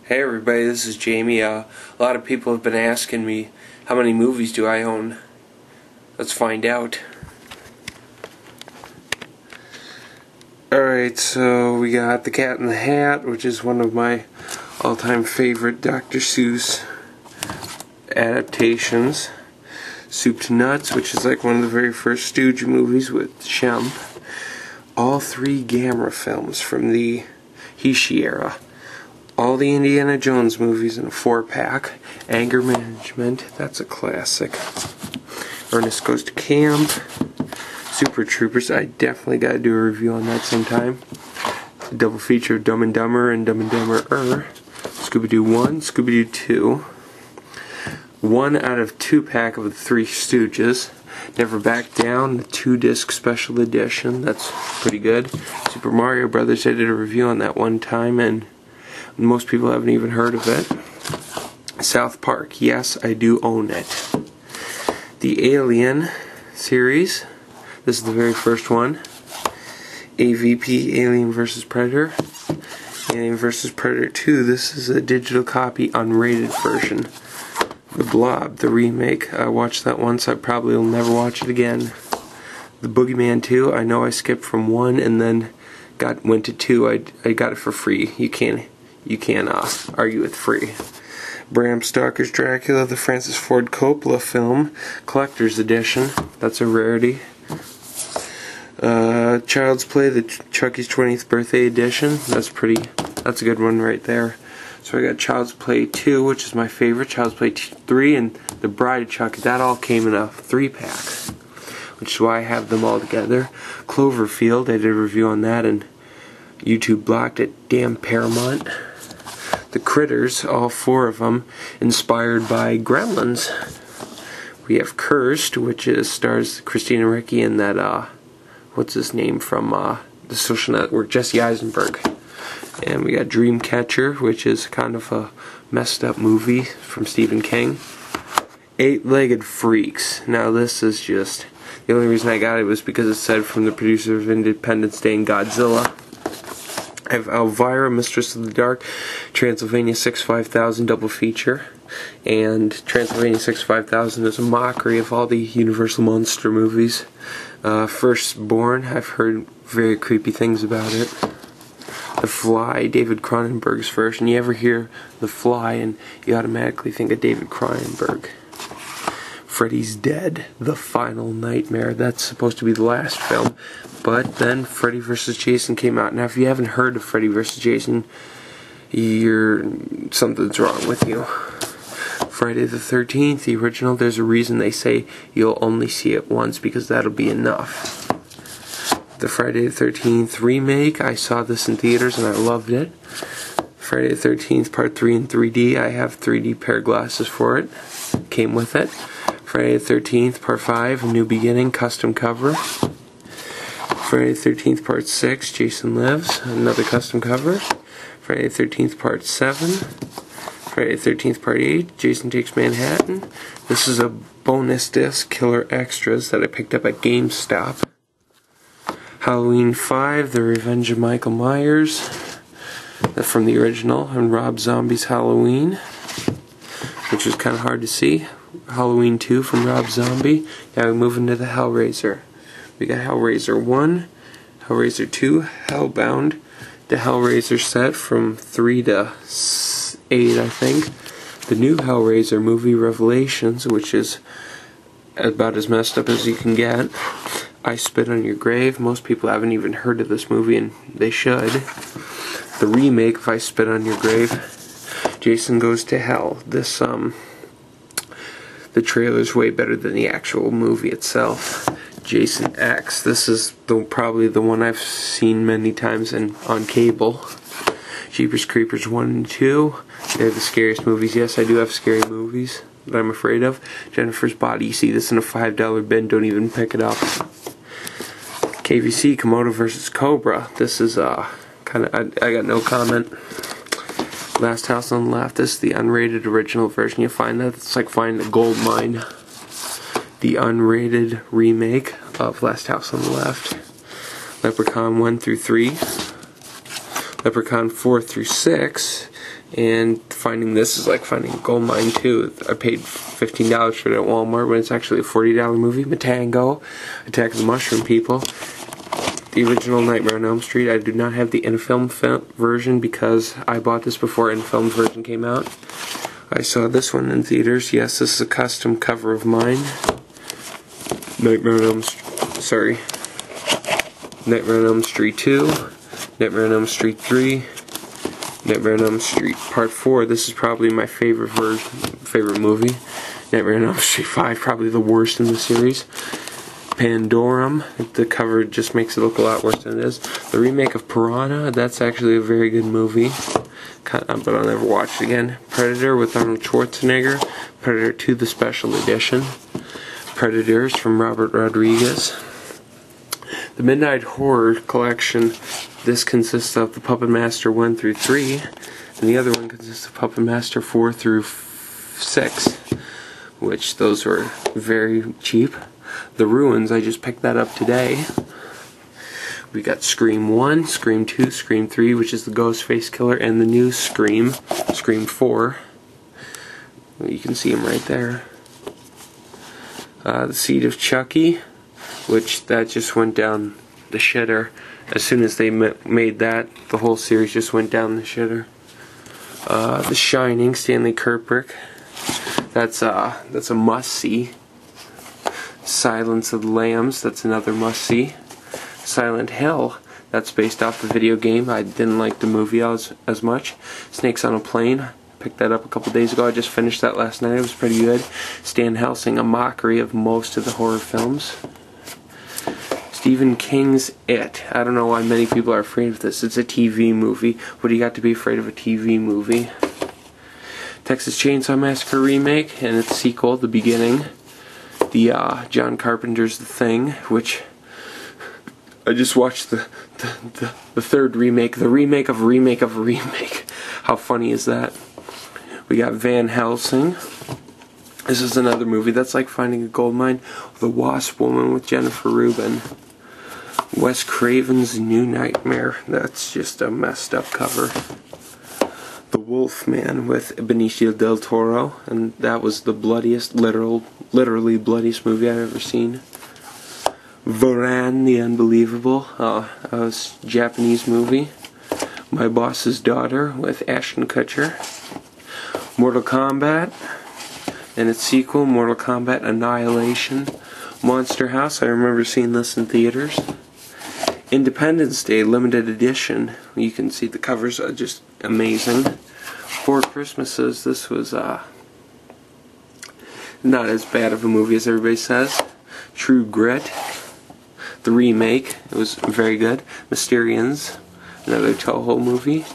Hey everybody, this is Jamie. A lot of people have been asking me, how many movies do I own? Let's find out. Alright, so we got The Cat in the Hat, which is one of my all-time favorite Dr. Seuss adaptations. Soup to Nuts, which is like one of the very first Stooge movies with Shemp. All three Gamera films from the Heisei era. All the Indiana Jones movies in a 4-pack. Anger Management, that's a classic. Ernest Goes to Camp. Super Troopers, I definitely gotta do a review on that sometime. A double feature of Dumb and Dumber and Dumb and Dumberer. Scooby-Doo 1, Scooby-Doo 2. 1 out of 2-pack of the Three Stooges. Never Back Down, the 2-disc special edition, that's pretty good. Super Mario Brothers, I did a review on that one time and most people haven't even heard of it. South Park, yes, I do own it. The Alien series, this is the very first one. AVP, Alien vs. Predator. Alien vs. Predator 2, this is a digital copy, unrated version. The Blob, the remake, I watched that once, I probably will never watch it again. The Boogeyman 2, I know I skipped from 1 and then went to 2, I got it for free. You can't argue with free. Bram Stoker's Dracula, the Francis Ford Coppola film, collector's edition. That's a rarity. Child's Play, the Chucky's 20th birthday edition. That's a good one right there. So I got Child's Play 2, which is my favorite. Child's Play 3 and The Bride of Chucky. That all came in a 3-pack, which is why I have them all together. Cloverfield, I did a review on that and YouTube blocked it. Damn Paramount. The Critters, all 4 of them, inspired by Gremlins. We have Cursed, which stars Christina Ricci and that, what's his name from The Social Network, Jesse Eisenberg. And we got Dreamcatcher, which is kind of a messed up movie from Stephen King. Eight-Legged Freaks. Now this is just, the only reason I got it was because it said from the producer of Independence Day and Godzilla. I have Elvira, Mistress of the Dark, Transylvania 65000 double feature, and Transylvania 65000 is a mockery of all the Universal Monster movies. Firstborn, I've heard very creepy things about it. The Fly, David Cronenberg's version. You ever hear The Fly and you automatically think of David Cronenberg. Freddy's Dead, The Final Nightmare. That's supposed to be the last film. But then Freddy vs. Jason came out. Now if you haven't heard of Freddy vs. Jason, something's wrong with you. Friday the 13th, the original, there's a reason they say you'll only see it once because that'll be enough. The Friday the 13th remake, I saw this in theaters and I loved it. Friday the 13th Part 3 in 3D, I have 3D pair of glasses for it. Came with it. Friday the 13th Part 5, A New Beginning, custom cover. Friday the 13th Part 6, Jason Lives, another custom cover. Friday the 13th Part 7. Friday the 13th Part 8, Jason Takes Manhattan. This is a bonus disc, Killer Extras, that I picked up at GameStop. Halloween 5, The Revenge of Michael Myers, from the original, and Rob Zombie's Halloween, which is kind of hard to see. Halloween 2 from Rob Zombie. Now we move into the Hellraiser. We got Hellraiser 1, Hellraiser 2, Hellbound, the Hellraiser set from 3 to 8, I think. The new Hellraiser movie, Revelations, which is about as messed up as you can get. I Spit on Your Grave. Most people haven't even heard of this movie, and they should. The remake of I Spit on Your Grave. Jason Goes to Hell. This, the trailer's way better than the actual movie itself. Jason X. This is probably the one I've seen many times on cable. Jeepers Creepers 1 and 2. They're the scariest movies. Yes, I do have scary movies that I'm afraid of. Jennifer's Body. You see this in a $5 bin, don't even pick it up. KVC, Komodo vs. Cobra. This is I got no comment. Last House on the Left. This is the unrated original version. You find that it's like finding a gold mine. The unrated remake of Last House on the Left. Leprechaun 1 through 3. Leprechaun 4 through 6. And finding this is like finding a gold mine too. I paid $15 for it at Walmart when it's actually a $40 movie. Matango, Attack of the Mushroom People. The original Nightmare on Elm Street. I do not have the in-film version because I bought this before in-film version came out. I saw this one in theaters. Yes, this is a custom cover of mine. Nightmare on Elm Street 2, Nightmare on Elm Street 3, Nightmare on Elm Street Part 4. This is probably my favorite movie. Nightmare on Elm Street 5, probably the worst in the series. Pandorum, the cover just makes it look a lot worse than it is. The remake of Piranha, that's actually a very good movie, but I'll never watch it again. Predator with Arnold Schwarzenegger, Predator 2, the special edition. Predators from Robert Rodriguez. The Midnight Horror Collection, this consists of the Puppet Master 1 through 3, and the other one consists of Puppet Master 4 through 6, which those were very cheap. The Ruins, I just picked that up today. We got Scream 1, Scream 2, Scream 3, which is the Ghostface Killer, and the new Scream, Scream 4. You can see him right there. The Seed of Chucky, which that just went down the shitter. As soon as they made that, the whole series just went down the shitter. The Shining, Stanley Kubrick. That's a must-see. Silence of the Lambs, that's another must-see. Silent Hill, that's based off the video game. I didn't like the movie as much. Snakes on a Plane, picked that up a couple days ago. I just finished that last night. It was pretty good. Stan Helsing, a mockery of most of the horror films. Stephen King's It. I don't know why many people are afraid of this. It's a TV movie. What do you got to be afraid of a TV movie? Texas Chainsaw Massacre remake and its sequel, The Beginning. The John Carpenter's The Thing, which I just watched the third remake, the remake of a remake of a remake. How funny is that? We got Van Helsing. This is another movie that's like finding a gold mine. The Wasp Woman with Jennifer Rubin. Wes Craven's New Nightmare. That's just a messed up cover. The Wolfman with Benicio del Toro, and that was the bloodiest, literally bloodiest movie I've ever seen. Varan the Unbelievable, a Japanese movie. My Boss's Daughter with Ashton Kutcher. Mortal Kombat and its sequel, Mortal Kombat Annihilation. Monster House, I remember seeing this in theaters. Independence Day limited edition. You can see the covers are just amazing. Four Christmases, this was not as bad of a movie as everybody says. True Grit, the remake, it was very good. Mysterians, another Toho movie.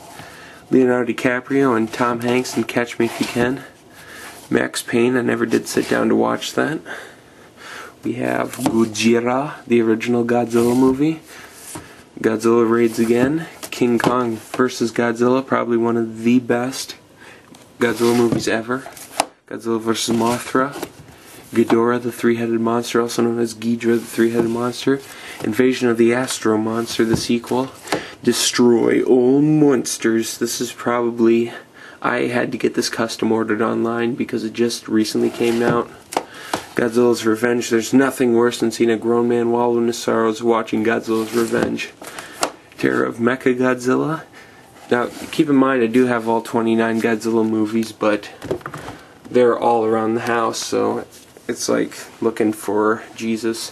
Leonardo DiCaprio and Tom Hanks in Catch Me If You Can. Max Payne, I never did sit down to watch that. We have Gojira, the original Godzilla movie. Godzilla Raids Again. King Kong vs. Godzilla, probably one of the best Godzilla movies ever. Godzilla vs. Mothra. Ghidorah, the three-headed monster, also known as Ghidra, the three-headed monster. Invasion of the Astro Monster, the sequel. Destroy All Monsters. This is probably... I had to get this custom ordered online because it just recently came out. Godzilla's Revenge. There's nothing worse than seeing a grown man wallow in his sorrows watching Godzilla's Revenge. Terror of Mechagodzilla. Now, keep in mind, I do have all 29 Godzilla movies, but they're all around the house, so it's like looking for Jesus.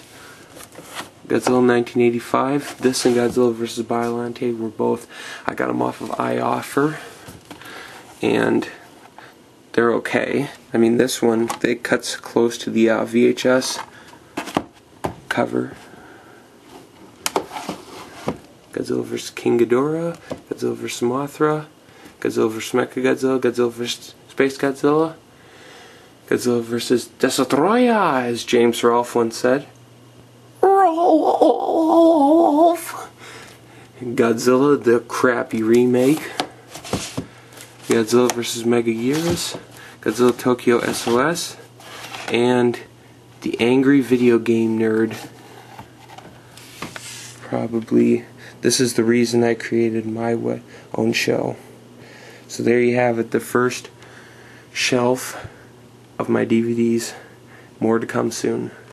Godzilla 1985. This and Godzilla vs. Biollante were both, I got them off of iOffer, and they're okay. I mean, this one, it cuts close to the VHS cover. Godzilla vs. King Ghidorah, Godzilla vs. Mothra, Godzilla vs. Mechagodzilla, Godzilla vs. Space Godzilla, Godzilla vs. Destroya, as James Rolfe once said. Rolfe! Godzilla, the crappy remake. Godzilla vs. Megaguirus, Godzilla Tokyo SOS, and The Angry Video Game Nerd. Probably, this is the reason I created my own show. So there you have it, the first shelf of my DVDs. More to come soon.